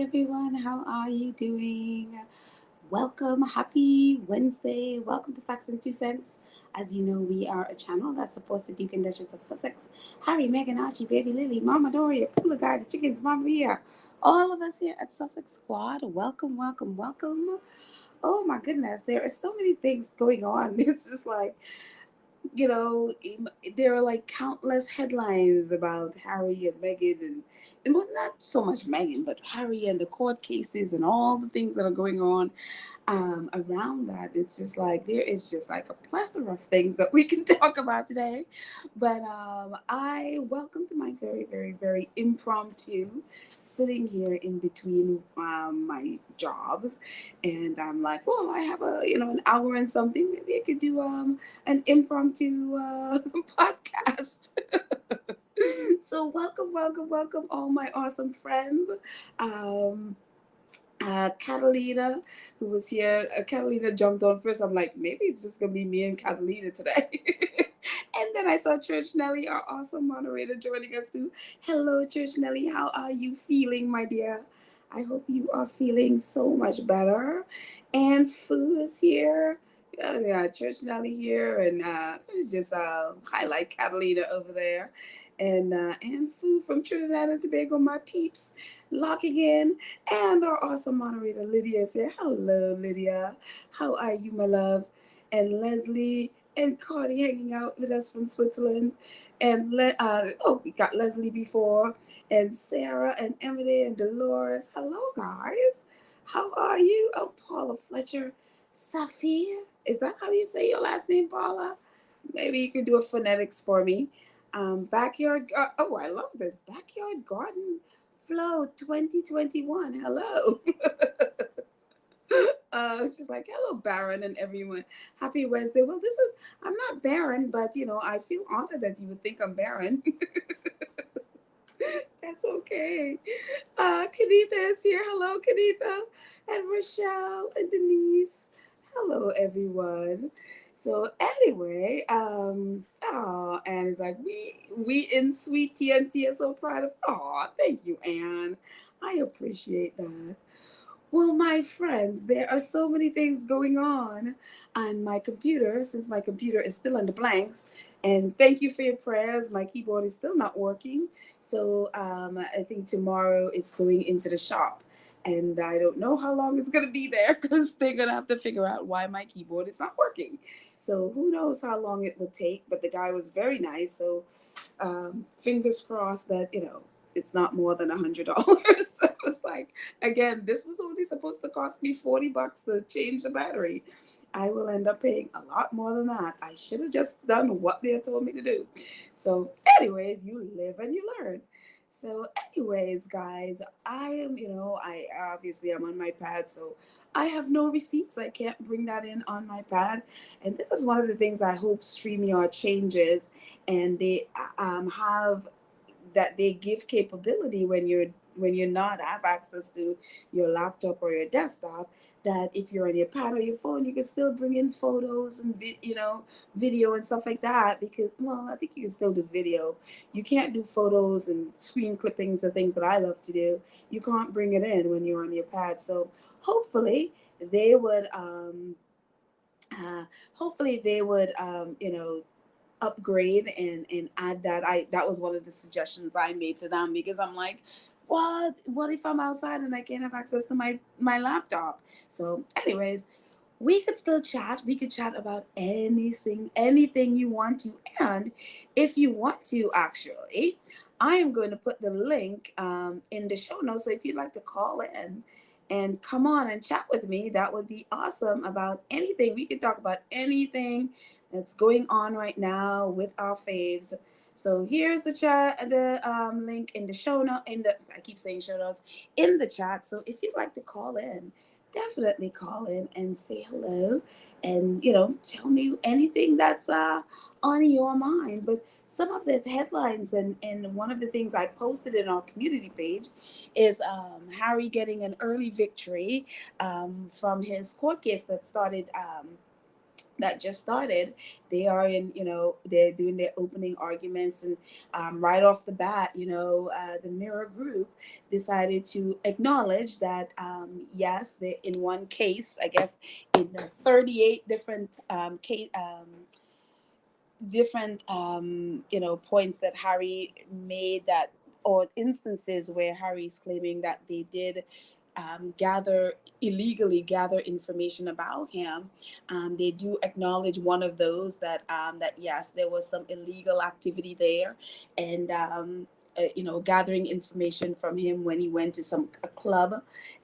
everyone. How are you doing? Welcome. Happy Wednesday. Welcome to Facts and Two Cents. As you know, we are a channel that supports the Duke and Duchess of Sussex, Harry, Meghan, Archie, Baby Lily, Mama Doria, Pula Guy, the chickens, Mama Mia. All of us here at Sussex Squad. Welcome, welcome, welcome. Oh my goodness, there are so many things going on. It's just like there are like countless headlines about Harry and Meghan and well, not so much Meghan, but Harry and the court cases and all the things that are going on around that. It's just like there is just like a plethora of things that we can talk about today. But I welcome to my very, very, very impromptu sitting here in between my jobs, and I'm like, well, I have an hour and something. Maybe I could do an impromptu podcast. So welcome, welcome, welcome, all my awesome friends. Um, Catalina, who was here. Catalina jumped on first. I'm like, maybe it's just gonna be me and Catalina today. And then I saw Church Nelly, our awesome moderator, joining us too. Hello, Church Nelly. How are you feeling, my dear? I hope you are feeling so much better. And Fu is here. Yeah, Church Nelly here, and let's just highlight Catalina over there, and Fu from Trinidad and Tobago, my peeps, logging in, and our awesome moderator Lydia is here. Hello, Lydia. How are you, my love? And Leslie and Cardi hanging out with us from Switzerland. And we got Leslie before, and Sarah and Emily and Dolores. Hello, guys. How are you? Oh, Paula Fletcher, Safia. Is that how you say your last name, Paula? Maybe you could do a phonetics for me. Backyard. Oh, I love this backyard garden flow 2021. Hello. It's just like, hello, Baron and everyone. Happy Wednesday. Well, I'm not Baron, but I feel honored that you would think I'm Baron. That's okay. Kanitha is here. Hello, Kanitha. And Rochelle and Denise. Hello, everyone. So anyway, Anne is like, we in sweet TNT are so proud of. Oh, thank you, Anne. I appreciate that. Well, my friends, there are so many things going on my computer since my computer is still on the blanks. And thank you for your prayers. My keyboard is still not working. So I think tomorrow it's going into the shop. And I don't know how long it's going to be there because they're going to have to figure out why my keyboard is not working. So who knows how long it will take. But the guy was very nice. So fingers crossed that, it's not more than $100. So it was like, again, this was only supposed to cost me $40 to change the battery. I will end up paying a lot more than that. I should have just done what they told me to do. So, anyways, you live and you learn. So, anyways, guys, I obviously I'm on my pad, so I have no receipts. I can't bring that in on my pad. And this is one of the things I hope StreamYard changes, and they have that they give capability when you're not have access to your laptop or your desktop, that if you're on your pad or your phone you can still bring in photos and video and stuff like that. Because, well, I think you can still do video. You can't do photos and screen clippings, the things that I love to do. You can't bring it in when you're on your pad. So hopefully they would uh, upgrade and add that. That was one of the suggestions I made to them, because I'm like, what if I'm outside and I can't have access to my laptop? So anyways, we could still chat. We could chat about anything you want to. And if you want to, actually, I am going to put the link in the show notes. So if you'd like to call in and come on and chat with me, that would be awesome, about anything. We could talk about anything that's going on right now with our faves. So here's the link in the show note, I keep saying show notes, in the chat. So if you'd like to call in, definitely call in and say hello, and tell me anything that's on your mind. But some of the headlines, and one of the things I posted in our community page is Harry getting an early victory from his court case that started that just started. They are in, they're doing their opening arguments, and right off the bat, the Mirror Group decided to acknowledge that, yes, they, in one case, I guess, in the 38 different points that Harry made, that, or instances where Harry's claiming that they did gather illegally gather information about him. They do acknowledge one of those, that yes, there was some illegal activity there, and gathering information from him when he went to a club,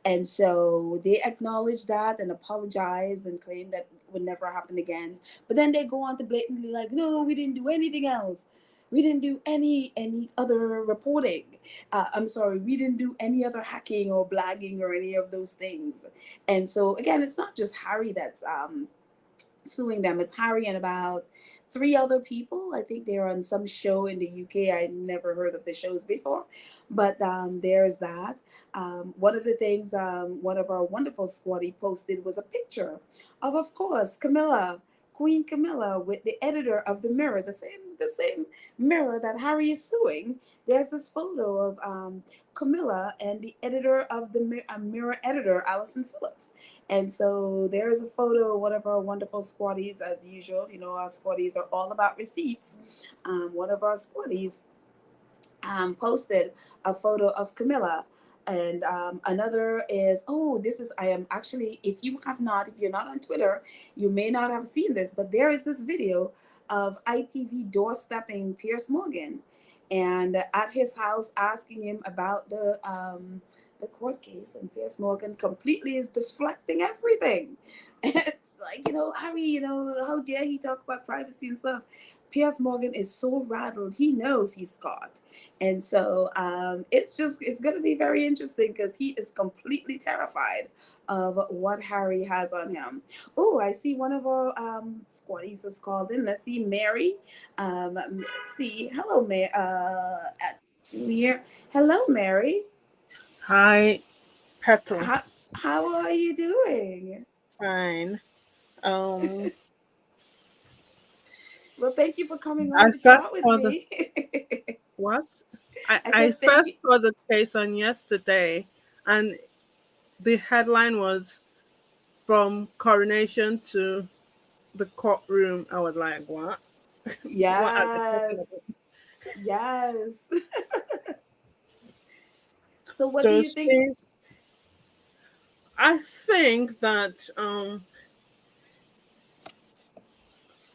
and so they acknowledged that and apologized and claimed that would never happen again. But then they go on to blatantly like, no, we didn't do anything else. We didn't do any other reporting. I'm sorry, we didn't do any other hacking or blagging or any of those things. And so again, it's not just Harry that's suing them. It's Harry and about three other people. I think they're on some show in the UK. I never heard of the shows before, but there's that. One of the things one of our wonderful squatty posted was a picture of course, Camilla, Queen Camilla, with the editor of the Mirror, the same Mirror that Harry is suing. There's this photo of Camilla and the editor of the Mirror editor, Alison Phillips. And so there's a photo of one of our wonderful squatties, as usual. Our squatties are all about receipts. One of our squatties posted a photo of Camilla. And another is, oh, this is, I am actually, if you're not on Twitter, you may not have seen this, but there is this video of ITV doorstepping Piers Morgan and at his house asking him about the court case. And Piers Morgan completely is deflecting everything. It's like, Harry, how dare he talk about privacy and stuff. Piers Morgan is so rattled. He knows he's caught. And so it's going to be very interesting because he is completely terrified of what Harry has on him. Oh, I see one of our squaddies has called in. Let's see, Mary. Let's see. Hello, Mary. Hello, Mary. Hi, Petal. How, how are you doing? Fine. Um, Well, thank you for coming I on to first chat with saw the me. what? I I I said thank you. first saw the case on yesterday, and the headline was from coronation to the courtroom. I was like, what? What are they talking about? Yes. Yes. So what do So, you think? see, I think that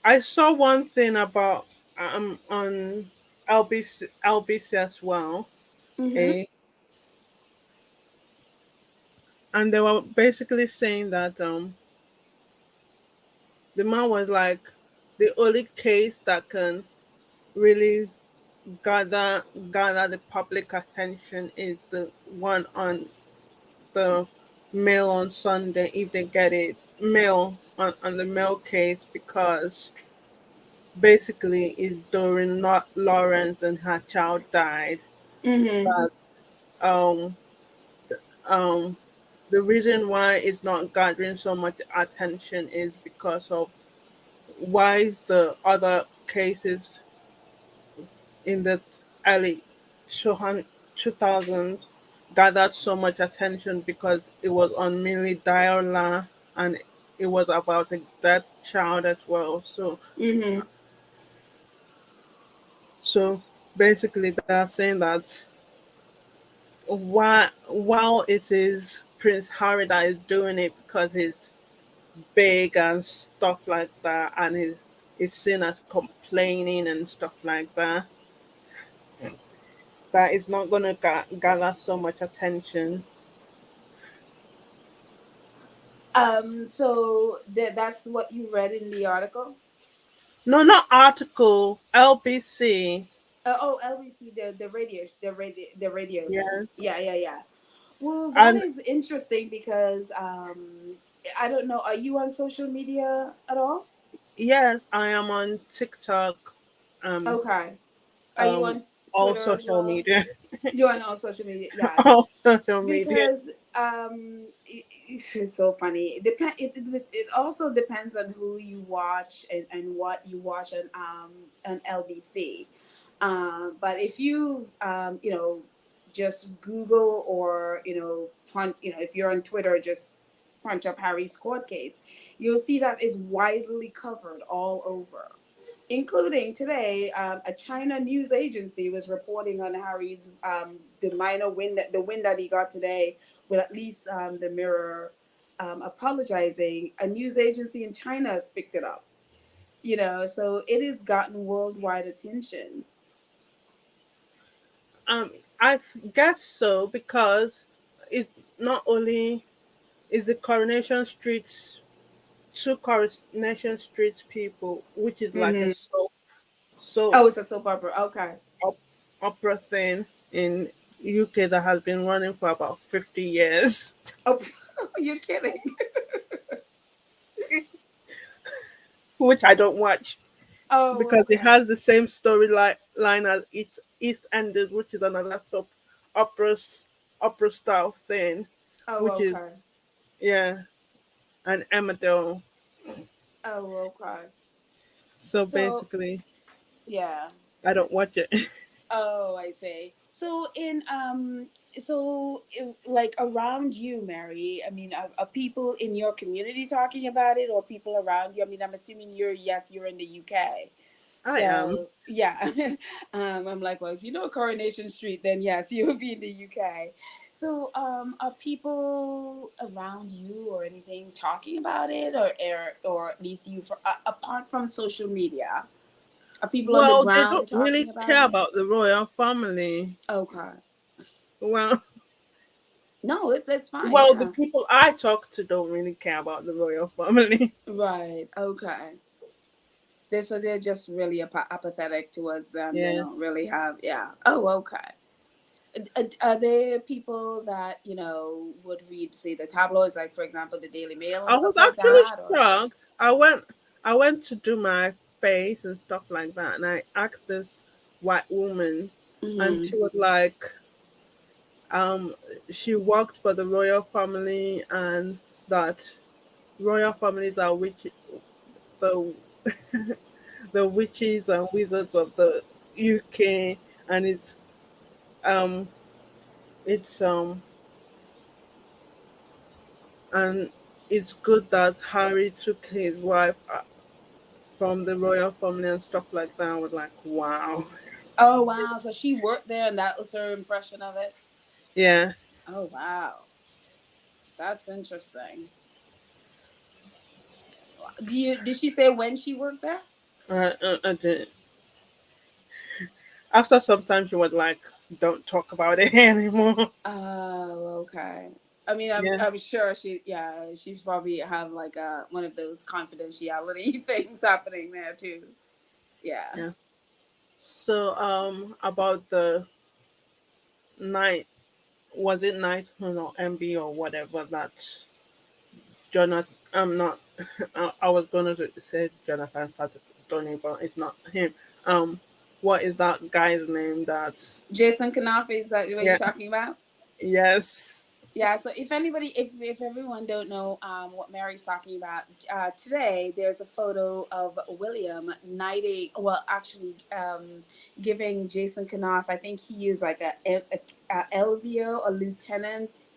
I saw one thing about on LBC as well. Mm-hmm. Eh? And they were basically saying that the man was like the only case that can really gather the public attention is the one on the mail on Sunday if they get it mail on the mail case because basically it's during not Lawrence and her child died Mm-hmm. but um um the reason why it's not gathering so much attention is because of why the other cases in the early 2000s gathered so much attention because it was on mainly Diola and it was about a dead child as well. Mm-hmm. So basically they're saying that while it is Prince Harry that is doing it because it's big and stuff like that and is seen as complaining and stuff like that it's not going to gather so much attention. So that's what you read in the article. No, not article. LBC. Oh, LBC, the radio. Yes, Yeah, yeah, yeah. Well, that and is interesting because I don't know. Are you on social media at all? yes, I am on TikTok. Um, Okay. Are you um, on all Twitter as social well? media. You're on all social media. Yes. All social media. Because It's so funny. It also depends on who you watch and what you watch on LBC. But if you just Google or if you're on Twitter, just punch up Harry's court case, you'll see that is widely covered all over, including today. A China news agency was reporting on Harry's the minor win that he got today, with at least the Mirror apologizing. A news agency in China has picked it up. So it has gotten worldwide attention. Um, I guess so because it not only is the Coronation Street's two Coronation Street people, which is like a Hmm. soap Oh, it's a soap opera. Okay. op- opera thing in UK that has been running for about 50 years, Oh, you're kidding. which I don't watch Oh, because it okay. has the same storyline as East Enders, which is another soap opera opera style thing, Oh, which okay. is yeah, and Emmerdale. Oh, okay. So So, basically, yeah. I don't watch it. Oh, I see. Like around you, Mary, I mean, are people in your community talking about it, or people around you? I mean, I'm assuming you're in the UK. I am. So yeah, I'm like, well, if you know Coronation Street, then yes, you'll be in the UK. So, are people around you or anything talking about it, or at least apart from social media, are people on the Well, they don't ground talking really about care it? about the royal family. Okay. Well, No, it's fine. well, the Yeah. people I talk to don't really care about the royal family. Right. Okay. They're just really apathetic towards them. They Yeah, don't really have. Yeah. Oh, okay. Are there people that would read, say, the tabloids, like for example the Daily Mail and I was stuff like actually that, or? shocked. I went to do my face and stuff like that, and I asked this white woman, and Mm-hmm. she was like, um, she worked for the royal family, and that royal families are the the witches and wizards of the UK, and um it's and it's good that Harry took his wife from the royal family and stuff like that. I was like, wow, Oh wow! So she worked there, and that was her impression of it. yeah. Oh wow, that's interesting. Did she say when she worked there? I did. After some time, she was like, don't talk about it anymore. Oh, okay. I mean, I'm Yeah, I'm sure she's probably have like one of those confidentiality things happening there too. Yeah. yeah. So about the night, was it night, MB or whatever that Jonathan, I'm not. I was gonna say Jonathan Tony, but it's not him. Um, what is that guy's name? That Jason Kanafi, is that what you're yeah, talking about? yes. Yeah, so if everyone don't know what Mary's talking about, today there's a photo of William knighting, well, actually giving Jason Kanoff, I think he is like a LVO, a lieutenant,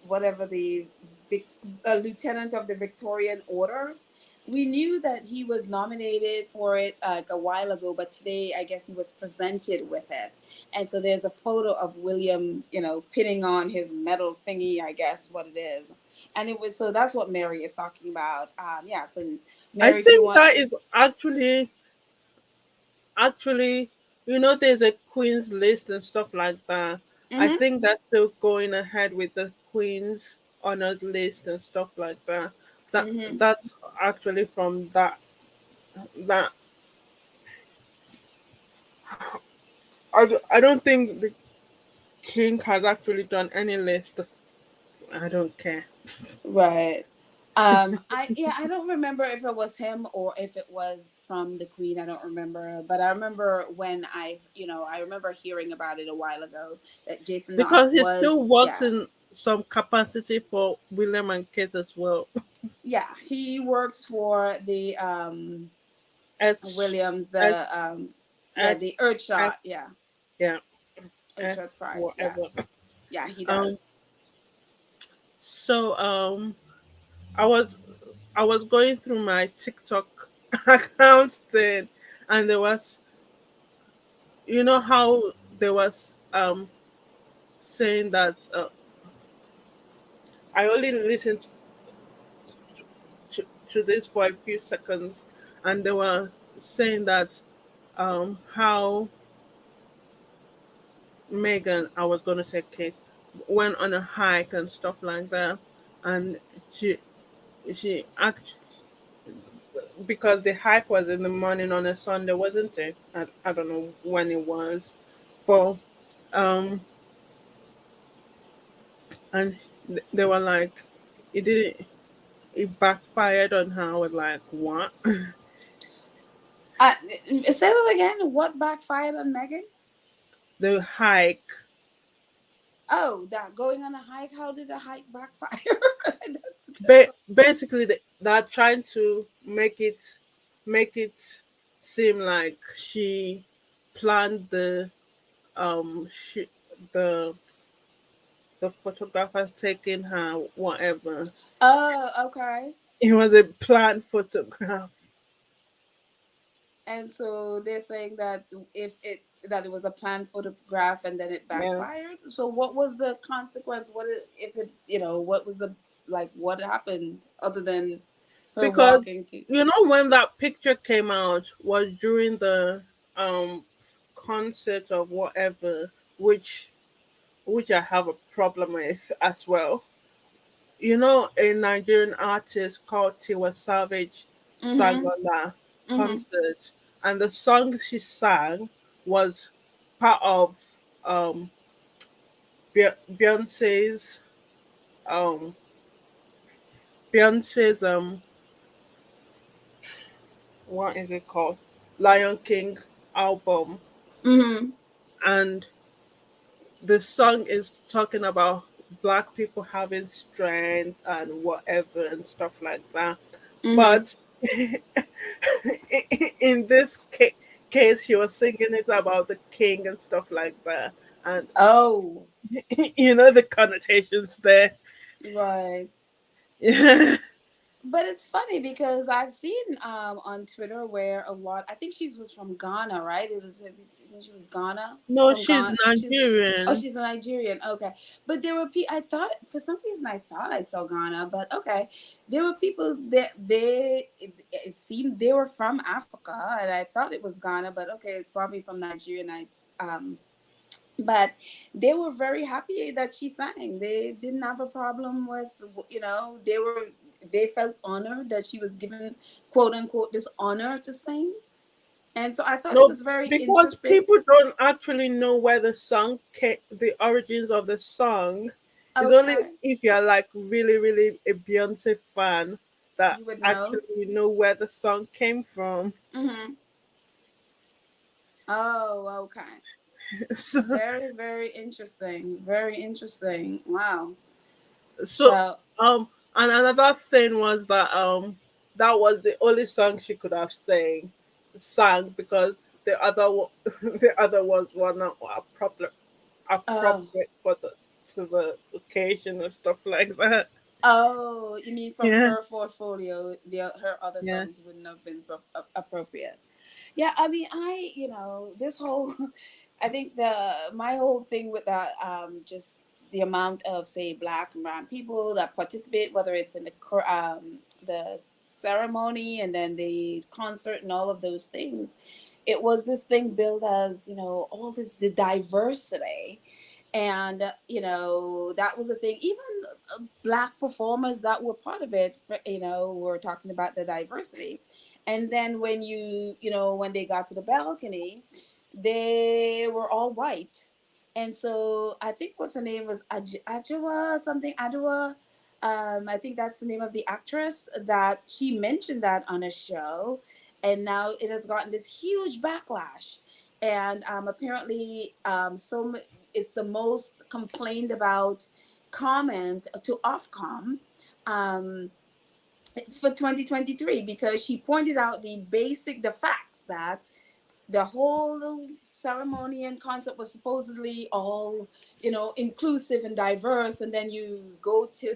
whatever a lieutenant of the Victorian Order. We knew that he was nominated for it like a while ago, but today I guess he was presented with it. And so there's a photo of William, pinning on his medal thingy, I guess what it is. And it was, so that's what Mary is talking about. Yeah. So I Mary, do you think want? that is actually, there's a Queen's list and stuff like that. I Mm-hmm. think that's still going ahead with the Queen's honored list and stuff like that. Mm-hmm. That's actually from that. I don't think the King has actually done any list. I don't care. Right. I don't remember if it was him or if it was from the Queen. I don't remember, but I remember when I remember hearing about it a while ago that Jason Knopf Because he still was, works yeah. in. some capacity for William and Kate as well. Yeah, he works for the S Williams, the X yeah, X the Earthshot, X yeah, yeah, F Earthshot Prize, whatever. yes, yeah, he Um does. so I was I was going through my TikTok account then, and there was, you know how there was saying that I only listened to this for a few seconds, and they were saying that how Megan, I was gonna say Kate, went on a hike and stuff like that, and she she act because the hike was in the morning on a Sunday, wasn't it? I don't know when it was, but um and they were like, it didn't, it backfired on her. I was like, what? Uh, Say that again. What backfired on Megan? The hike. Oh, that going on a hike. How did a hike backfire? That's Basically, they're trying to make it seem like she planned the the photographer taking her whatever. oh, okay. It was a planned photograph. And so they're saying that if it that it was a planned photograph and then it Yeah, backfired. So what was the consequence? If it what was the like what happened other than her because walking to? you know when that picture came out was during the um concert of whatever, which I have a problem with as well. You know, a Nigerian artist called Tiwa Savage sang Mm-hmm. on that Mm-hmm. concert, and the song she sang was part of um, Beyonce's um, Beyonce's what is it called, Lion King album, Mm-hmm. and the song is talking about black people having strength and whatever and stuff like that. Mm-hmm. But in this case, she was singing it about the king and stuff like that, and Oh, you know the connotations there. right. Yeah. But it's funny because I've seen on Twitter where a lot. I think she was from Ghana, right? I think she was Ghana No, from she's Ghana. Nigerian. She's a Nigerian. Okay, but there were people. I thought for some reason I thought I saw Ghana, but okay, there were people that it seemed they were from Africa, and I thought it was Ghana, but okay, it's probably from Nigeria. But they were very happy that she sang. They didn't have a problem with, they felt honored that she was given, quote unquote, this honor to sing. And so I thought it No, was very because interesting. people don't actually know where the song came, the origins of the song. It's only Okay, if you're like really, really a Beyonce fan that you would know. actually know where the song came from. Mm-hmm. Oh, okay. So, Very, very interesting. Very interesting. Wow. so So, and another thing was that that was the only song she could have sang because the other ones were not oh, appropriate for the to the occasion and stuff like that. oh, you mean from Yeah, her portfolio, her other yeah. songs wouldn't have been appropriate? Yeah, I mean, this whole, I think my whole thing with that, just the amount of say black and brown people that participate, whether it's in the ceremony and then the concert and all of those things, it was this thing billed as all this the diversity, and that was a thing. Even black performers that were part of it, were talking about the diversity. And then when they got to the balcony, they were all white. And so I think what's her name was Adjoa something Adjoa. I think that's the name of the actress that she mentioned that on a show, and now it has gotten this huge backlash. And apparently, it's the most complained about comment to Ofcom um, for 2023, because she pointed out the facts that the whole ceremony and concert was supposedly all, inclusive and diverse, and then you go to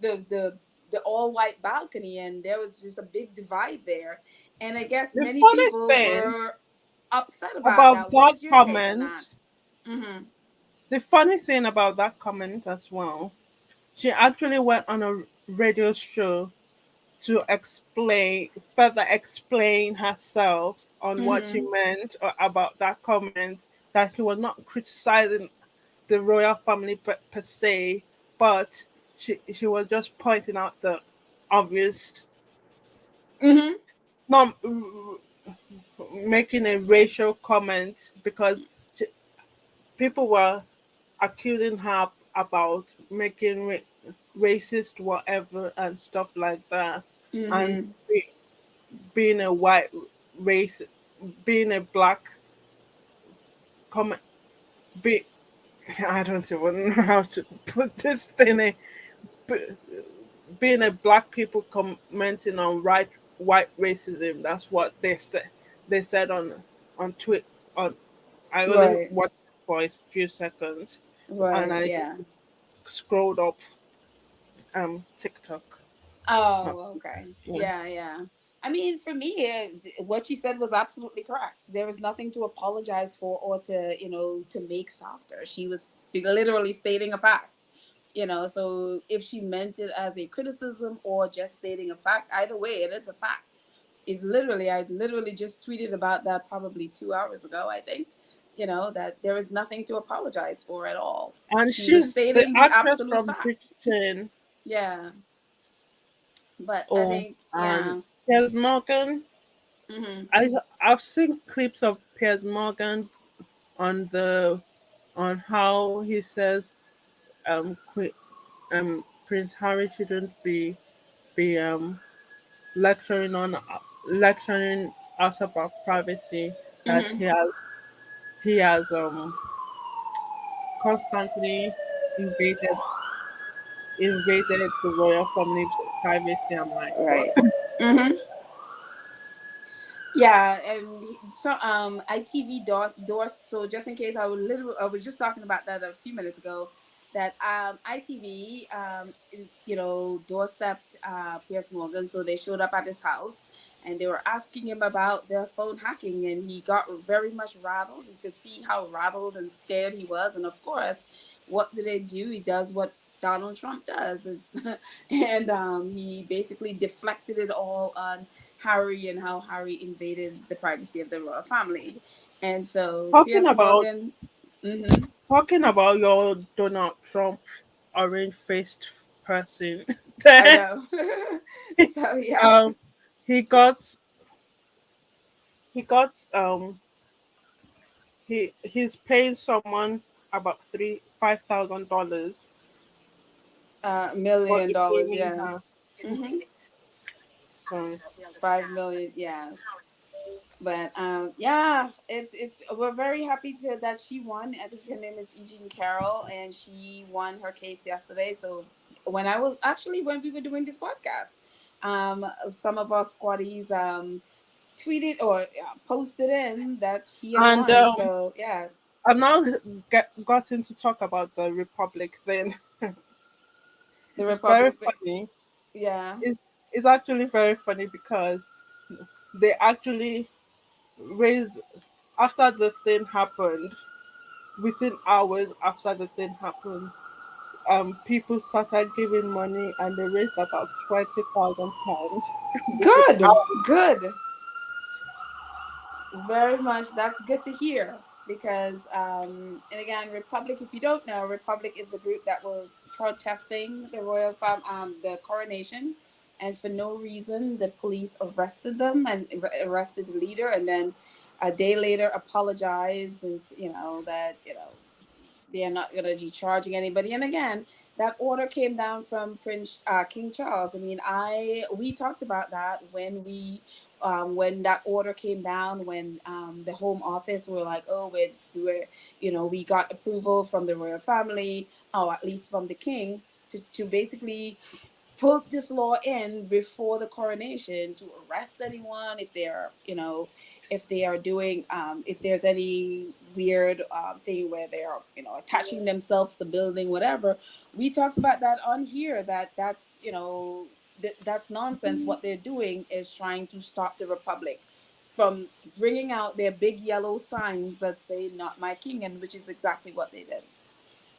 the all white balcony, and there was just a big divide there, and I guess The many funny people thing were upset about about that. What that is your take on that? comment, Mm-hmm. the funny thing about that comment as well, she actually went on a radio show to further explain herself on what she Mm-hmm. meant about that comment, that she was not criticizing the royal family per se, but she was just pointing out the obvious, Mm-hmm. not making a racial comment, because she, people were accusing her about making racist whatever and stuff like that, and Mm-hmm. being a white race, being a black comment, be I don't even know how to put this thing in. Be- Being a black people commenting on white racism. That's what they said on Twitter. On I only Right. watched it for a few seconds, and Right. I Yeah. scrolled up TikTok. Uh, Oh, okay. Yeah. Yeah, yeah. I mean, for me, what she said was absolutely correct. There was nothing to apologize for or to, to make softer. She was literally stating a fact, So if she meant it as a criticism or just stating a fact, either way, it is a fact. I literally just tweeted about that probably 2 hours ago, I think, that there is nothing to apologize for at all. And She was she's the stating the actress absolute from fact. Bridgerton. Yeah. But I Oh, think, and yeah. Piers Morgan. Hmm. I've seen clips of Piers Morgan on the on how he says Queen, Prince Harry shouldn't be lecturing us about privacy, that Hmm. he has constantly invaded invaded the royal family's privacy. I'm like, what? Right. Hmm. Yeah, and ITV So just in case, I was just talking about that a few minutes ago. That ITV doorstepped Piers Morgan, so they showed up at his house and they were asking him about their phone hacking, and he got very much rattled. You could see how rattled and scared he was, and of course, what did they do? He does what Donald Trump does. And he basically deflected it all on Harry and how Harry invaded the privacy of the royal family. And so Talking Piers about Morgan, hmm talking about your Donald Trump orange faced person, I then know. So yeah, um, he got he got he's paying someone about $5,000 for $1 million, defaming yeah. her. Hmm. So 5 million, yes. But yeah, it's we're very happy that she won. I think her name is Eugene Carroll, and she won her case yesterday. So when we were doing this podcast, some of our squaddies tweeted or posted in that she had and won. So yes, I've now gotten to talk about the Republic thing. the It's very Republic, funny. yeah. It's, it's actually very funny because they actually raised after the thing happened, within hours after the thing happened, people started giving money and they raised about £20,000 within Good, hours. good. Very much. That's good to hear because, and again, Republic. If you don't know, Republic is the group that was protesting the coronation, and for no reason, the police arrested them and arrested the leader, and then a day later apologized and that They are not going to be charging anybody. And again, that order came down from Prince King Charles. I mean, I we talked about that when that order came down, when the Home Office were like, oh, we got approval from the royal family, or at least from the king, to basically put this law in before the coronation to arrest anyone if they're, if they are doing, if there's any weird thing where they are, attaching themselves to the building, whatever. We talked about that on here, that's, that's nonsense. What they're doing is trying to stop the republic from bringing out their big yellow signs that say "Not My King," and which is exactly what they did.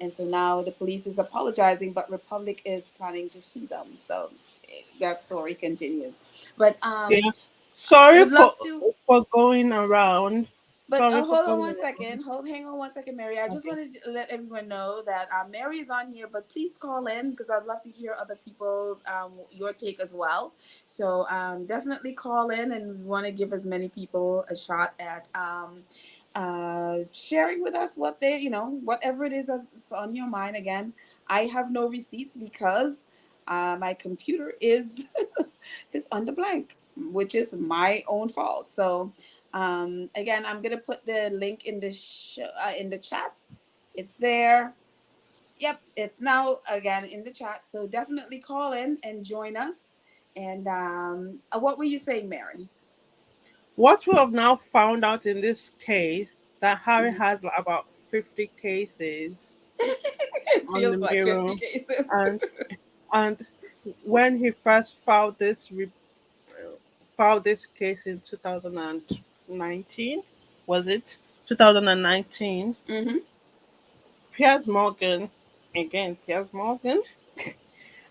And so now the police is apologizing, but Republic is planning to sue them. So that story continues. But Yeah. Sorry would love to. for going around. But Sorry for hold on going one around. second. Hang on one second, Mary. I just Okay. wanted to let everyone know that Mary is on here, but please call in because I'd love to hear other people's your take as well. So definitely call in, and we want to give as many people a shot at sharing with us what they, whatever it is that's on your mind. Again, I have no receipts because my computer is is under blank, which is my own fault. So again, I'm gonna put the link in the in the chat. It's there. Yep, it's now again in the chat. So definitely call in and join us. And what were you saying, Mary? What we have now found out in this case that Harry Mhm. has like about 50 cases It on the feels like 50 mirror, cases. and and when he first filed this case in 2019, was it 2019? Mm-hmm. Piers Morgan, again Piers Morgan,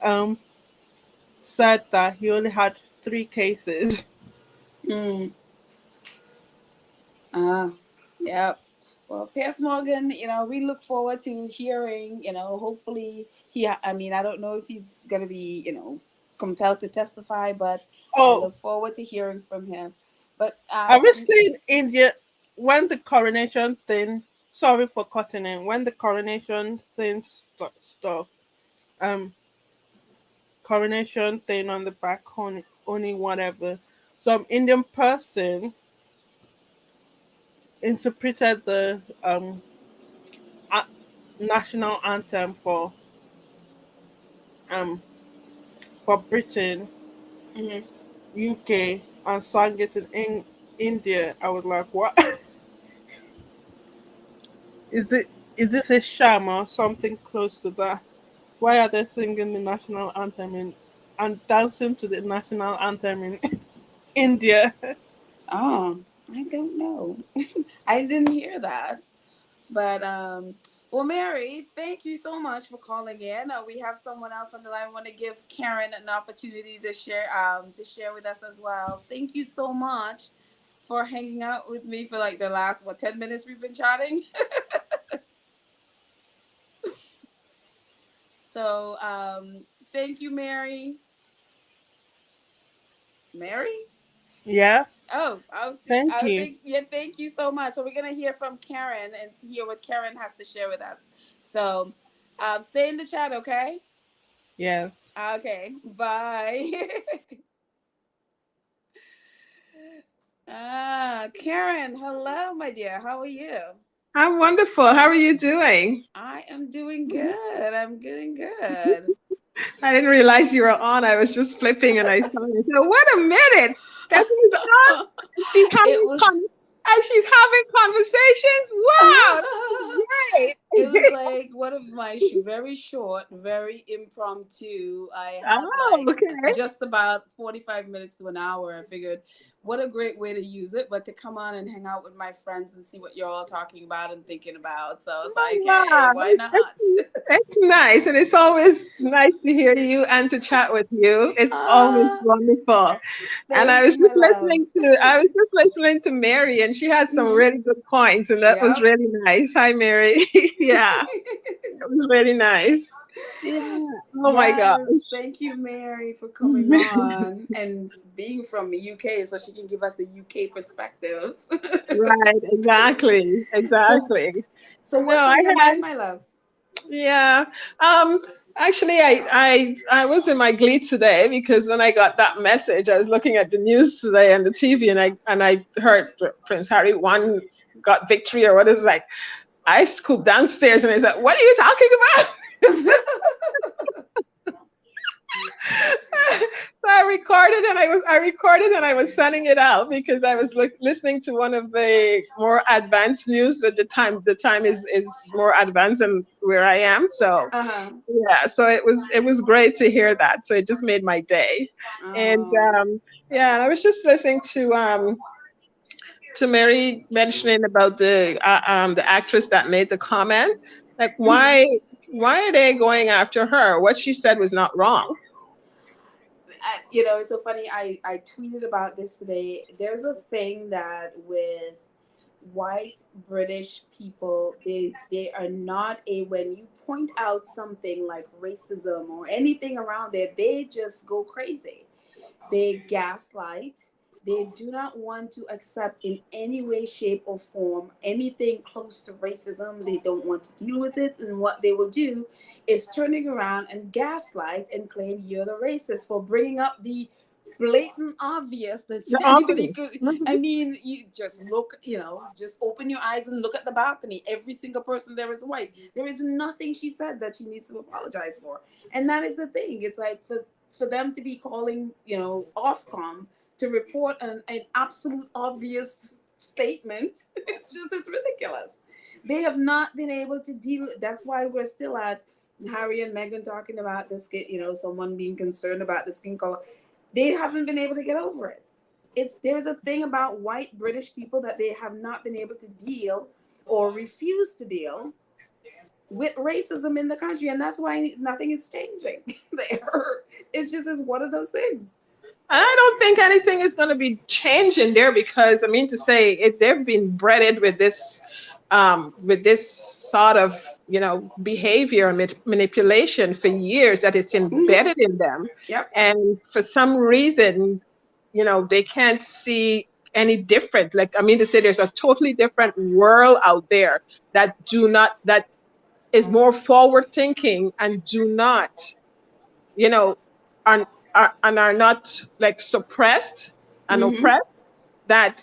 um, said that he only had 3 cases. Mm. Ah, yep. Well, Piers Morgan, we look forward to hearing, hopefully I mean, I don't know if he's going to be, compelled to testify, but I Oh, look forward to hearing from him. But, have you seen India when the coronation thing? Sorry for cutting in. When the coronation thing stuff, um, coronation thing on the back only whatever. Some Indian person interpreted the a- national anthem um for Britain, mhm. UK, and sang it in India. I was like, what is this? Is this a sham or something close to that? Why are they singing the national anthem and dancing to the national anthem in India? Oh, I don't know. I didn't hear that. But well, Mary, thank you so much for calling in. We have someone else on the line. I want to give Karen an opportunity to share with us as well. Thank you so much for hanging out with me for like the last 10 minutes we've been chatting. So thank you, Mary. Mary. Yeah, Oh, thank I was you. thinking, yeah, thank you so much. So we're gonna hear from Karen and to hear what Karen has to share with us. So stay in the chat, okay? Yes. Okay, bye. Karen, hello, my dear. How are you? I'm wonderful. How are you doing? I am doing good. I'm doing good. I didn't realize you were on. I was just flipping and I saw you. So, wait a minute. Stephanie is on and she's It having was and she's having conversations. Wow, great. it was like one of my very short, very impromptu. I had Oh, like okay. just about 45 minutes to an hour. I figured what a great way to use it, but to come on and hang out with my friends and see what you're all talking about and thinking about. So I was Oh, like, hey, wow. why not? It's nice. And it's always nice to hear you and to chat with you. It's always Ah, wonderful. And thank you, my love. I was just listening to Mary, and she had some Hmm. really good points, and that was Yep. really nice. Hi, Mary. Yeah, it was really nice. Yeah. Oh my gosh. Yes, thank you, Mary, for coming on and being from the UK so she can give us the UK perspective. Right. Exactly. so, Exactly. So No, what's I on your had mind, my love? yeah. Um Actually I was in my glee today because when I got that message, I was looking at the news today on the TV, and I heard Prince Harry won, got victory or what is it, like I scooped downstairs and I said, "What are you talking about?" So I recorded and I was sending it out because I was listening to one of the more advanced news, but the time is more advanced than where I am. So Uh-huh. yeah, so it was great to hear that. So it just made my day. And Oh. yeah, and I was just listening to Mary mentioning about the actress that made the comment. Like, Mhm. why are they going after her? What she said was not wrong. It's so funny. I tweeted about this today. There's a thing that with white British people, they are not a when you point out something like racism or anything around there, they just go crazy. They gaslight. They do not want to accept in any way, shape, or form anything close to racism. They don't want to deal with it. And what they will do is turning around and gaslight and claim you're the racist for bringing up the blatant obvious that The anybody obvious. could. I Mhm. mean, you just look, just open your eyes and look at the balcony. Every single person there is white. There is nothing she said that she needs to apologize for. And that is the thing. It's like for them to be calling, Ofcom to report an absolute obvious statement, it's ridiculous. They have not been able to deal. That's why we're still at Harry and Meghan talking about the skin, someone being concerned about the skin color. They haven't been able to get over it. There's a thing about white British people that they have not been able to deal or refuse to deal with racism in the country, and that's why nothing is changing there. It's one of those things. And I don't think anything is going to be changing there because I mean to say they've been bred with this sort of behavior and manipulation for years that it's Mm-hmm. embedded in them, Yep. and for some reason they can't see any different. Like I mean to say, there's a totally different world out there that is more forward thinking and do not you know are, are not like suppressed and Mm-hmm. oppressed. That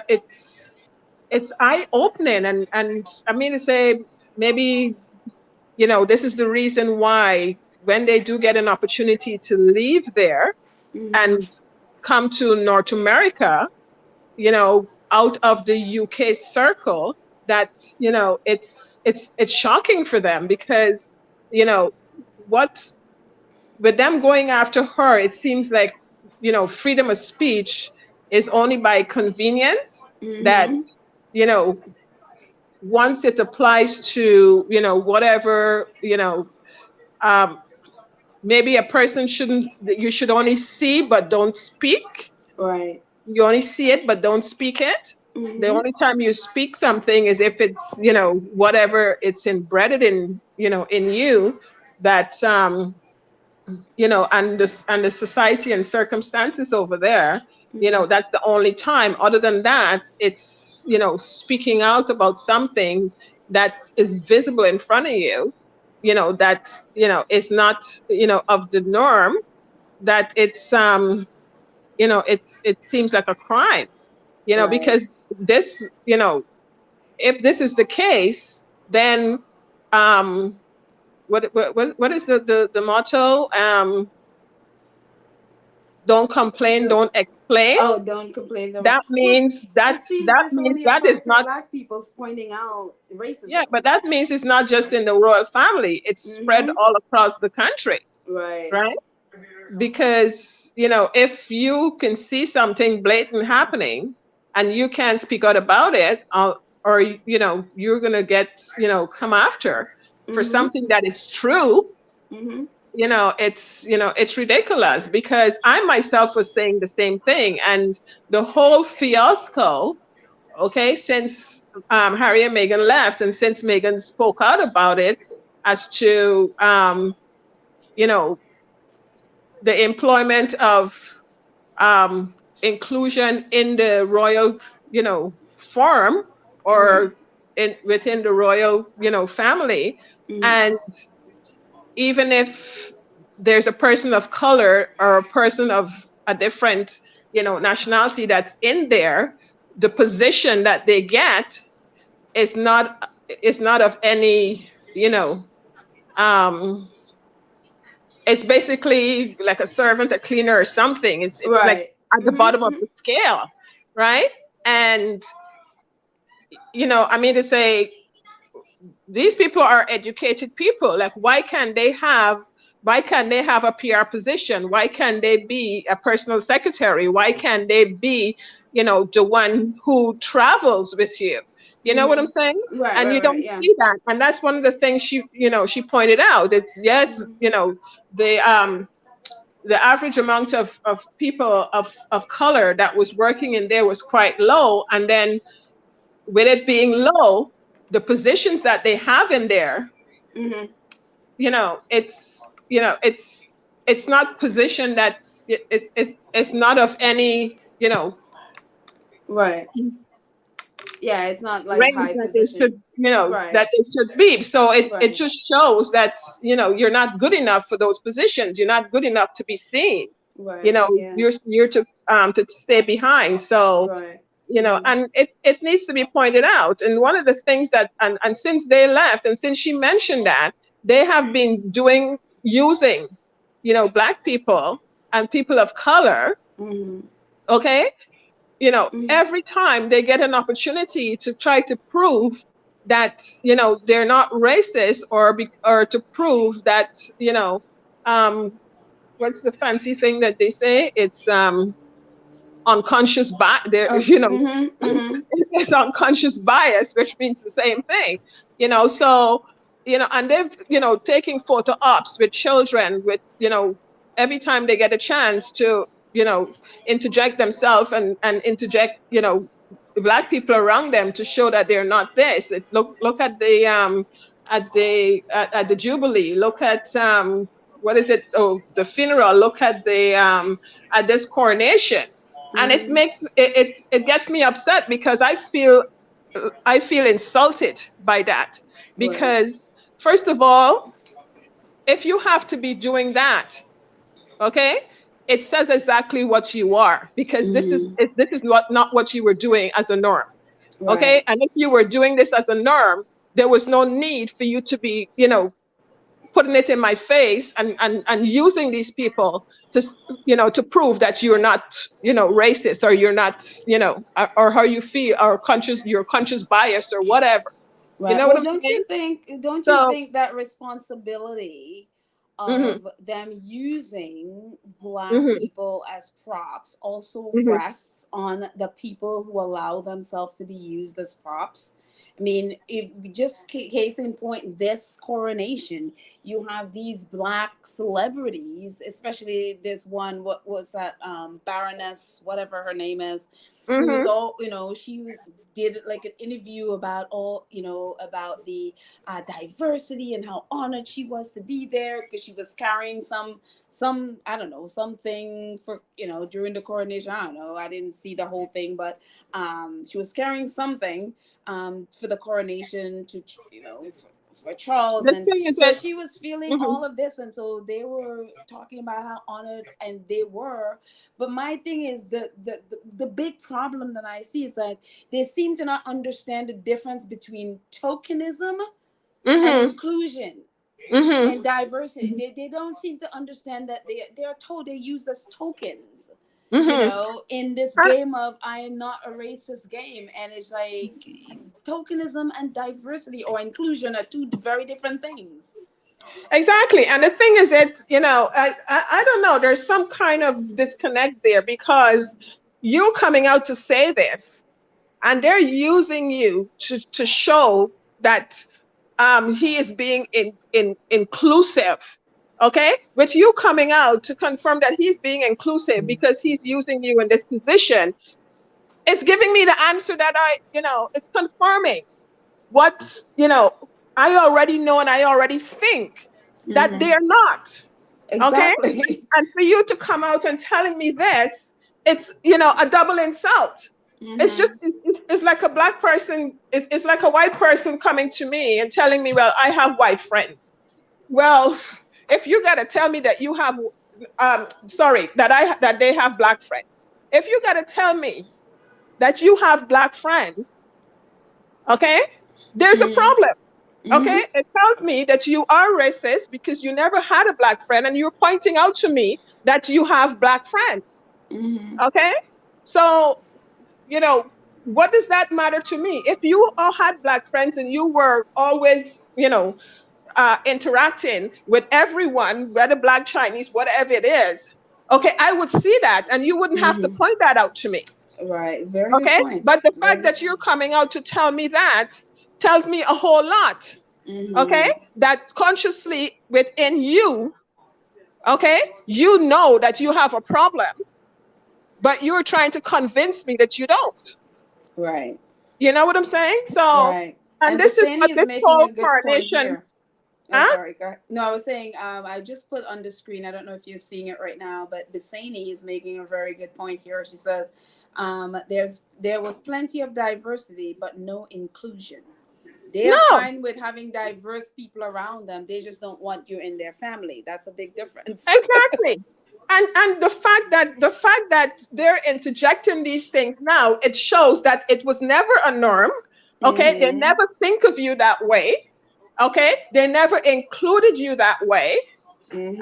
it's eye opening, and I mean to say, maybe this is the reason why when they do get an opportunity to leave there Mm-hmm. and come to North America, out of the UK circle, that it's shocking for them because you know what with them going after her, it seems like freedom of speech is only by convenience. That Mm-hmm. you know once it applies to whatever um, maybe a person shouldn't you should only see but don't speak. Right. You only see it but don't speak it. The Mm-hmm. only time you speak something is if it's whatever it's embedded in you, that and the society and circumstances over there, Mm-hmm. that's the only time. Other than that, it's speaking out about something that is visible in front of you, that is not of the norm, that it seems like a crime, Right. because this if this is the case, then um what is the motto? Don't complain, The, don't explain. don't complain about. That Well, means that it seems that this means only that is applies to not. black people pointing out Yeah, racism. but that means it's not just in the royal family. It's spread Mm-hmm. all across the country, Right. right? Because if you can see something blatant happening and you can't speak out about it, or you're gonna get come after for Mm-hmm. something that is true. Mm-hmm. It's ridiculous, because I myself was saying the same thing, and the whole fiasco, okay, since Harry and Meghan left, and since Meghan spoke out about it as to you know the employment of um, inclusion in the royal, forum, Mm-hmm. or within the royal, family. Mm-hmm. And even if there's a person of color or a person of a different, nationality that's in there, the position that they get is not of any, um, it's basically like a servant, a cleaner, or something. It's like Right. at the bottom of Mm-hmm. the scale, right? And I mean to say, these people are educated people. Like, why can't they have a PR position? Why can't they be a personal secretary? Why can't they be, the one who travels with you? You know what I'm saying? Mm-hmm. Right, And right, you right. don't Yeah. see that. And that's one of the things she pointed out. It's, yes, Mm-hmm. the average amount of people of color that was working in there was quite low. And then with it being low, the positions that they have in there, Mm-hmm. it's not position that's it's not of any, Right. Yeah, it's not like range high that they should, position. Right. be. So it Right. just shows that, you're not good enough for those positions. You're not good enough to be seen. Right. Yeah. You're to stay behind. So, Right. Mm-hmm. and it needs to be pointed out. And one of the things that, and since they left, and since she mentioned that, they have been using, Black people and people of color, Mm-hmm. okay, Mm-hmm. every time they get an opportunity to try to prove that, they're not racist, or to prove that, um, what's the fancy thing that they say? It's unconscious bias. There, Oh. Mm-hmm. Mm-hmm. it's unconscious bias, which means the same thing. So, and they've, taking photo ops with children, with, every time they get a chance to, interject themselves, and interject, Black people around them, to show that they're not this. Look at the Jubilee. Look at, what is it? Oh, the funeral. Look at at this coronation. And Mm-hmm. it gets me upset, because I feel insulted by that. Right. Because, first of all, if you have to be doing that, okay, it says exactly what you are, because Mm-hmm. this is not what you were doing as a norm. Right. Okay, and if you were doing this as a norm, there was no need for you to be, putting it in my face, and using these people to, to prove that you're not, racist, or you're not, or how you feel, or your conscious bias, or whatever. You Right. know what Well, I'm saying? don't you So, think that responsibility hmm of them using black hmm people as props also hmm rests on the people who allow themselves to be used as props? I mean, if just case in point, this coronation, you have these black celebrities, especially this one, what was that, Baroness, whatever her name is, who's hmm all, she was did like an interview about all, about the diversity and how honored she was to be there because she was carrying some I don't know, something for, during the coronation. I don't know, I didn't see the whole thing, but she was carrying something for the coronation to, for Charles. the And thing is so that, she was feeling hmm all of this, and so they were talking about how honored and they were. But my thing is, the big problem that I see is that they seem to not understand the difference between tokenism and hmm inclusion hmm and diversity. They don't seem to understand that they're told they're used as tokens, hmm in this game of I am not a racist game. And it's like tokenism and diversity or inclusion are two very different things. Exactly. And the thing is that, I don't know, there's some kind of disconnect there, because you coming out to say this, and they're using you to show that, he is being inclusive. Okay? With you coming out to confirm that he's being inclusive because he's using you in this position, it's giving me the answer that it's confirming what, I already know, and I already think that Mm-hmm. they're not. Okay? Exactly. And for you to come out and telling me this, it's, a double insult. It's just Mm-hmm. it's like a black person. It's like a white person coming to me and telling me, well, I have white friends. Well, if you got to tell me that you have, sorry, that they have black friends. If you got to tell me that you have black friends, okay, there's a Mm-hmm. problem. Mm-hmm. Okay, it tells me that you are racist because you never had a black friend, and you're pointing out to me that you have black friends. Mm-hmm. Okay, so you know, what does that matter to me? If you all had black friends and you were always, interacting with everyone, whether black, Chinese, whatever it is, okay, I would see that and you wouldn't have to Mm-hmm. point that out to me. Right. Very good Okay. point. But the Very fact good that you're point. coming out to tell me that tells me a whole lot. Okay. Mm-hmm. That consciously within you, okay, you know that you have a problem, but you're trying to convince me that you don't. Right. You know what I'm saying? So, Right. and And this is Basani what is this making a whole good point coronation, here. Oh, huh? sorry. Go ahead. No, I was saying, I just put on the screen. I don't know if you're seeing it right now, but Basani is making a very good point here. She says, there was plenty of diversity, but no inclusion. They are No, fine with having diverse people around them. They just don't want you in their family. That's a big difference. exactly. And the fact that they're interjecting these things now, it shows that it was never a norm. Okay, they Mm-hmm. never think of you that way. Okay, they never included you that way.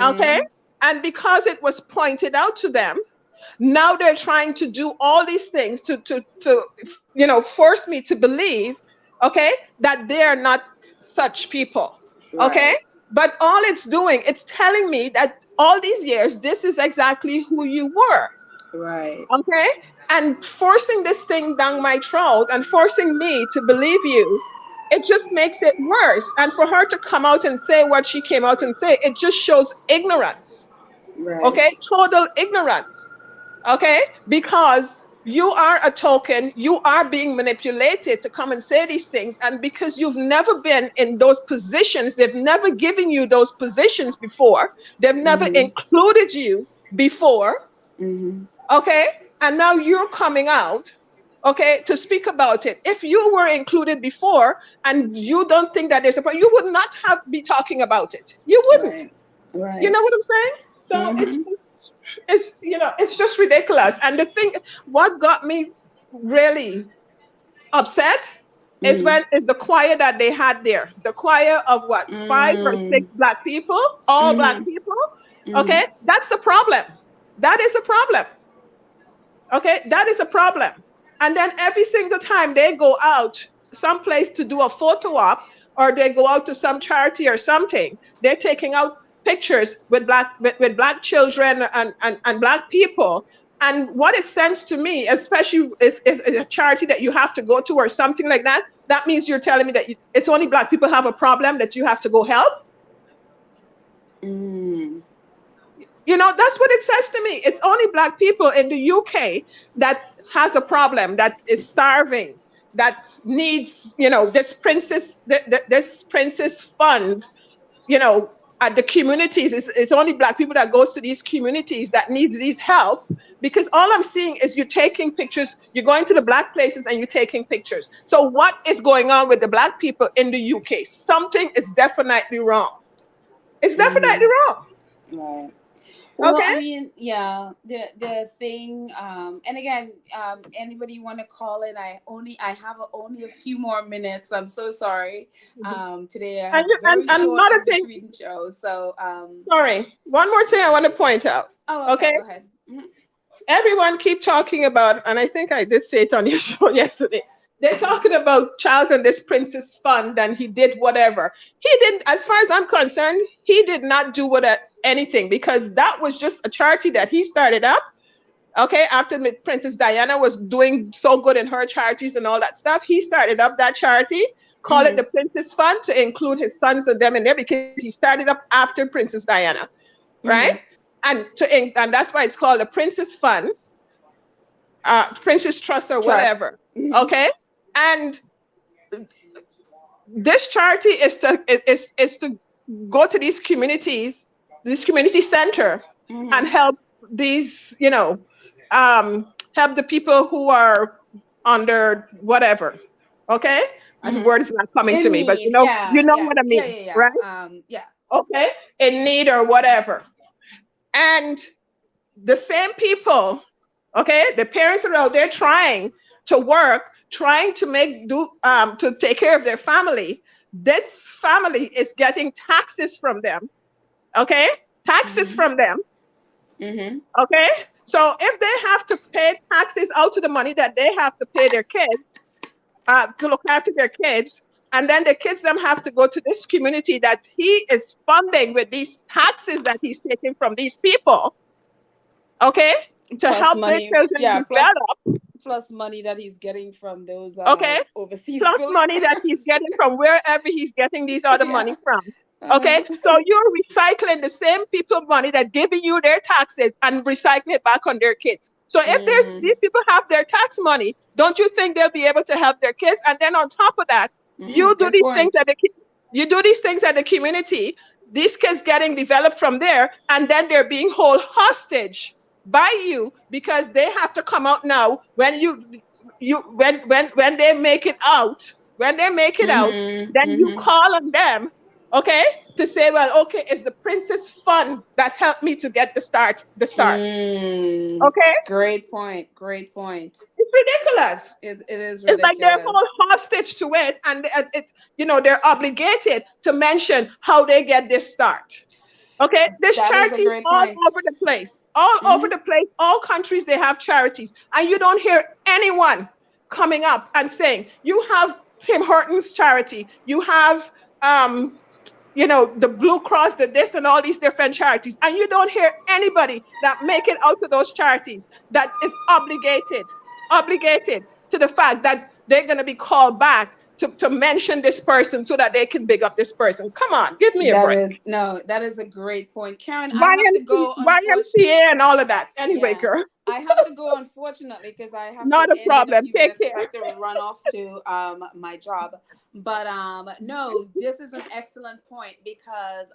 Okay, Mm-hmm. and because it was pointed out to them, now they're trying to do all these things to force me to believe, okay, that they're not such people. Okay, Right. but all it's doing, it's telling me that all these years this is exactly who you were. Right. Okay, and forcing this thing down my throat and forcing me to believe you, it just makes it worse. And for her to come out and say what she came out and say, it just shows ignorance. Okay, Right. total ignorance. Okay, because you are a token, you are being manipulated to come and say these things, and because you've never been in those positions, they've never given you those positions before, they've never Mm-hmm. included you before. Mm-hmm. Okay, and now you're coming out, okay, to speak about it. If you were included before and you don't think that there's a problem, you would not have be talking about it. You wouldn't. Right. You Right. know what I'm saying? So it's Mm-hmm. it's it's just ridiculous. And the thing, what got me really upset is Mm-hmm. when is the choir that they had there, the choir of what, five or six Mm-hmm. black people, all black Mm-hmm. people. Mm-hmm. Okay, that's the problem. That is a problem. Okay, that is a problem. And then every single time they go out someplace to do a photo op, or they go out to some charity or something, they're taking out pictures with with black children and black people. And what it sends to me, especially is a charity that you have to go to or something like that, that means you're telling me that it's only black people have a problem that you have to go help. Mm. That's what it says to me. It's only black people in the UK that has a problem, that is starving, that needs, this princess fund, at the communities. It's only black people that goes to these communities that needs these help, because all I'm seeing is you taking pictures, you're going to the black places and you're taking pictures. So what is going on with the black people in the UK? Something is definitely wrong. It's definitely Mm-hmm. wrong. Right. Well, Okay. I mean, yeah, the thing, and again, anybody want to call in? I have only a few more minutes. I'm so sorry. Today I And, have very and short another in thing, between shows. So, sorry, one more thing I want to point out. oh, okay, Okay, go ahead. Hmm. everyone keep talking about, and I think I did say it on your show yesterday. They're talking about Charles and this Princess Fund, and he did whatever. He didn't, as far as I'm concerned, he did not do anything, because that was just a charity that he started up. Okay, after Princess Diana was doing so good in her charities and all that stuff, he started up that charity, call it Hmm. the Princess Fund, to include his sons and them in there, because he started up after Princess Diana, right? Hmm. And that's why it's called the Princess Fund, Princess Trust or Trust. whatever. Hmm. Okay, and this charity is to go to these communities, this community center, and Hmm. help these, help the people who are under whatever. Okay? The Mm-hmm. word is not coming to In me, but need. you Yeah, know yeah, what I yeah, mean, yeah, right? yeah. Yeah. Okay? In need or whatever. And the same people, okay, the parents are out there trying to work, trying to to take care of their family. This family is getting taxes from them, okay? Taxes Mm-hmm. from them, Mm-hmm. okay? So if they have to pay taxes out to the money that they have to pay their kids, to look after their kids, and then the kids them have to go to this community that he is funding with these taxes that he's taking from these people, okay, to Plus help their money. children Yeah. develop, Plus money that he's getting from those okay, overseas plus money that he's billionaires. getting from wherever he's getting these other Yeah. money from. Okay, Uh, so you're recycling the same people money that giving you their taxes and recycling it back on their kids. So if mm, these people have their tax money, don't you think they'll be able to help their kids? And then on top of that, you do good these things point. at you do these things at the community. These kids getting developed from there, and then they're being held hostage by you because they have to come out now when when they make it out. When they make it out, Mm-hmm. then you Mm-hmm. call on them, okay, to say, well, okay, it's the princess fund that helped me to get the start. Mm. Okay, Great point. Great point. it's ridiculous. It is It's like they're all ridiculous. hostage to it, and it's they're obligated to mention how they get this start. Okay, there's That is a charities great all point. over the place, all over Mm-hmm. the place. All countries they have charities, and you don't hear anyone coming up and saying you have Tim Hortons charity, you have um the Blue Cross, the this, and all these different charities, and you don't hear anybody that make it out to those charities that is obligated to the fact that they're going to be called back to mention this person so that they can big up this person. Come on, give me a That break. is no, that is a great point. Karen, I have to YMC, go unfortunately. YMCA and all of that. Anyway, Yeah. girl, I have to go unfortunately because I have to not a end in a problem. few Take minutes because I care. have to run off to my job. But no, this is an excellent point because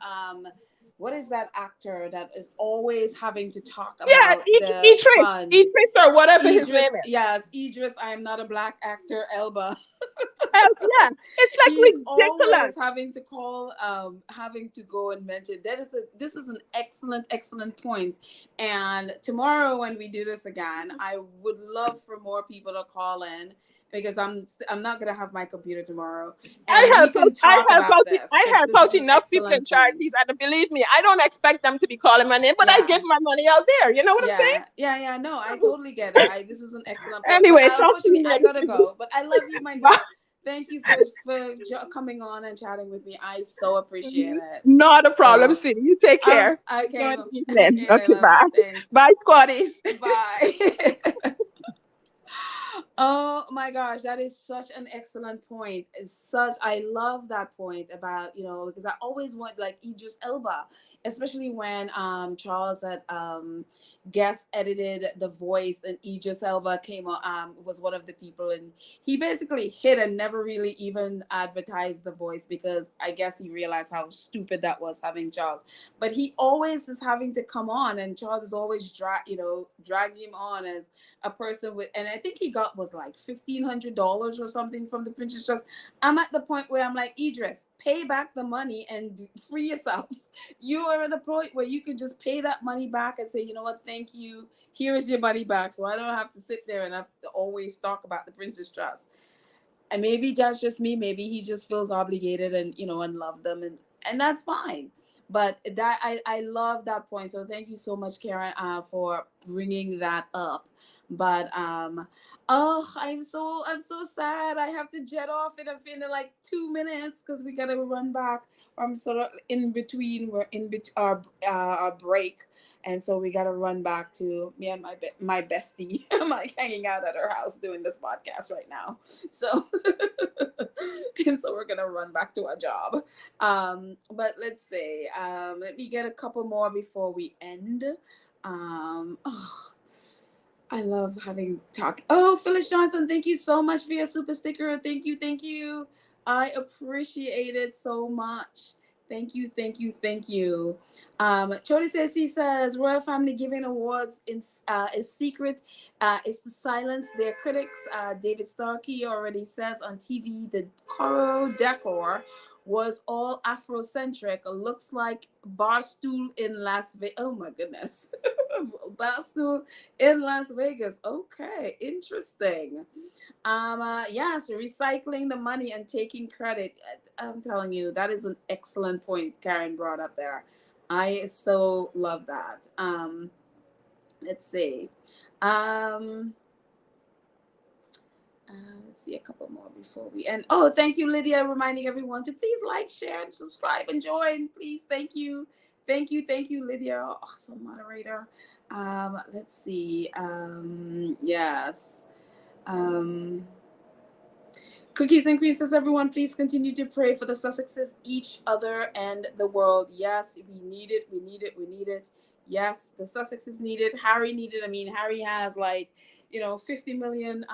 what is that actor that is always having to talk Yeah, about the fund? Idris or whatever his name Idris, is. yes, Idris. I am not a black actor, Elba. Yeah, it's like He's ridiculous. always having to call, having to go and mention. This is an excellent point. And tomorrow when we do this again, I would love for more people to call in because I'm not gonna have my computer tomorrow, and we can talk about this I because help this is out an enough people in excellent charities, point. and believe me, I don't expect them to be calling my name, but I give Yeah. my money out there. You know what I'm Yeah, yeah, yeah. No, I saying? totally get it. This is an excellent point, but Anyway, talk to unfortunately, you I later, gotta Sydney. go. But I love you, my Bye. girl. Thank you for coming on and chatting with me. I so appreciate it. Not a problem, So, sweetie. You take care. okay, Enjoy the evening. okay, Okay, Layla. bye. Thanks. Bye, squatties. Bye. Oh my gosh, that is such an excellent point. I love that point about, because I always want like Idris Elba, especially when Charles had guest edited The Voice and Idris Elba was one of the people, and he basically hid and never really even advertised The Voice because I guess he realized how stupid that was having Charles. But he always is having to come on, and Charles is always dragging him on as a person with, and I think he got was like $1,500 or something from the Princess Trust. I'm at the point where I'm like, Idris, pay back the money and free yourself. You are at a point where you can just pay that money back and say, you know what, thank you. Here is your money back. So I don't have to sit there and have to always talk about the Princess Trust. And maybe that's just me. Maybe he just feels obligated and and love them, and that's fine. But I love that point. So thank you so much, Karen, for bringing that up. But oh, I'm so sad. I have to jet off in like 2 minutes because we gotta run back. I'm sort of in between. We're in between our break, and so we gotta run back to me and my bestie. I'm like hanging out at her house doing this podcast right now. So and so we're gonna run back to our job. But let's see. Let me get a couple more before we end. Oh, I love having talk. Oh, Phyllis Johnson, thank you so much for your super sticker. Thank you. I appreciate it so much. Thank you, thank you, thank you. Chody says, he says royal family giving awards is secret, is to silence their critics. David Starkey already says on TV the coral decor was all Afrocentric. Looks like Barstool in Las Vegas. Oh my goodness. Barstool in Las Vegas. Okay, interesting. Yeah, so recycling the money and taking credit. I'm telling you, that is an excellent point Karen brought up there. I so love that. Let's see. Um, let's see a couple more before we end. Oh, thank you, Lydia, reminding everyone to please like, share, and subscribe and join. Please, thank you. Thank you, Lydia. Awesome moderator. Let's see. Yes. Um, Cookies and cream says, everyone, please continue to pray for the Sussexes, each other, and the world. Yes, we need it. We need it. We need it. Yes, the Sussexes need it. Harry needed. I mean, Harry has like, 50 million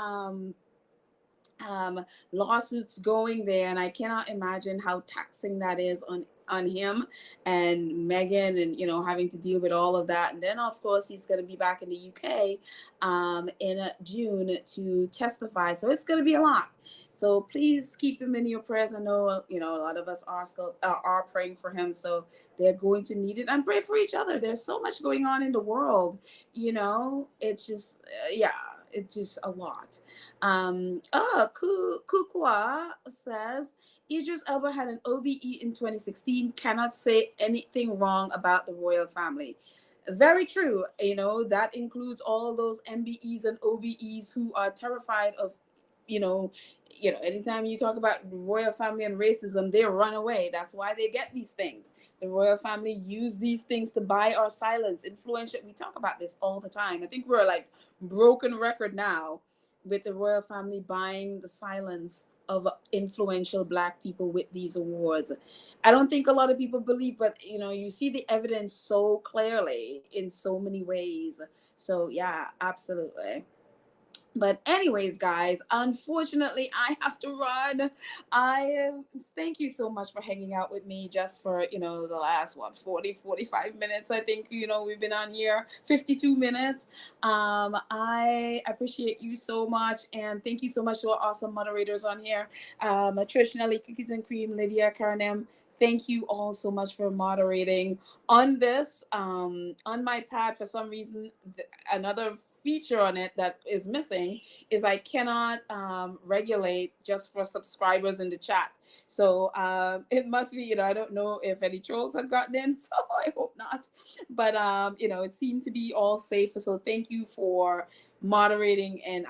lawsuits going there, and I cannot imagine how taxing that is on him and Meghan, and having to deal with all of that. And then of course he's going to be back in the UK in June to testify, so it's going to be a lot. So please keep him in your prayers. I know a lot of us are still are praying for him, so they're going to need it, and pray for each other. There's so much going on in the world, it's just yeah, it's just a lot. Kukwa says Idris Elba had an OBE in 2016. Cannot say anything wrong about the royal family. Very true. That includes all those MBEs and OBEs who are terrified of, you know, anytime you talk about the royal family and racism, they run away. That's why they get these things. The royal family use these things to buy our silence. Influential. We talk about this all the time. I think we're like broken record now with the royal family buying the silence of influential Black people with these awards. I don't think a lot of people believe, but you see the evidence so clearly in so many ways. So yeah, absolutely. But anyways, guys, unfortunately I have to run. I Thank you so much for hanging out with me just for the last 45 minutes. I think we've been on here 52 minutes. I appreciate you so much, and thank you so much to our awesome moderators on here. Trish, Nelly, Cookies and Cream, Lydia, Karen. Thank you all so much for moderating on this. On my pad, for some reason, another feature on it that is missing is I cannot regulate just for subscribers in the chat. So it must be, I don't know if any trolls have gotten in, so I hope not. But, it seemed to be all safe. So thank you for moderating and,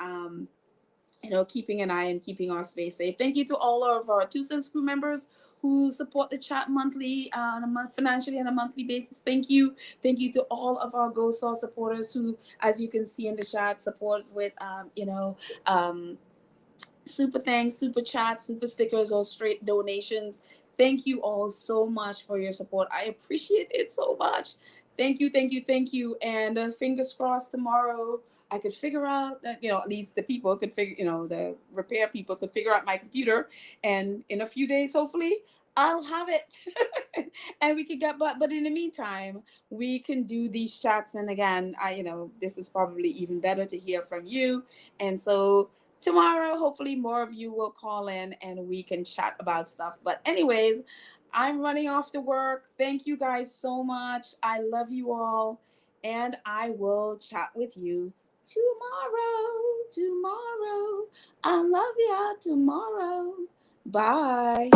keeping an eye and keeping our space safe. Thank you to all of our Two Cents crew members who support the chat monthly, on a financially on a monthly basis. Thank you. Thank you to all of our Go Saw supporters who, as you can see in the chat, support with, super thanks, super chats, super stickers, or straight donations. Thank you all so much for your support. I appreciate it so much. Thank you, thank you, thank you. And fingers crossed tomorrow I could figure out that, at least the people could figure, the repair people could figure out my computer. And in a few days, hopefully, I'll have it. And we could but in the meantime, we can do these chats. And again, this is probably even better to hear from you. And so tomorrow, hopefully more of you will call in and we can chat about stuff. But anyways, I'm running off to work. Thank you guys so much. I love you all. And I will chat with you tomorrow. I love ya tomorrow. Bye.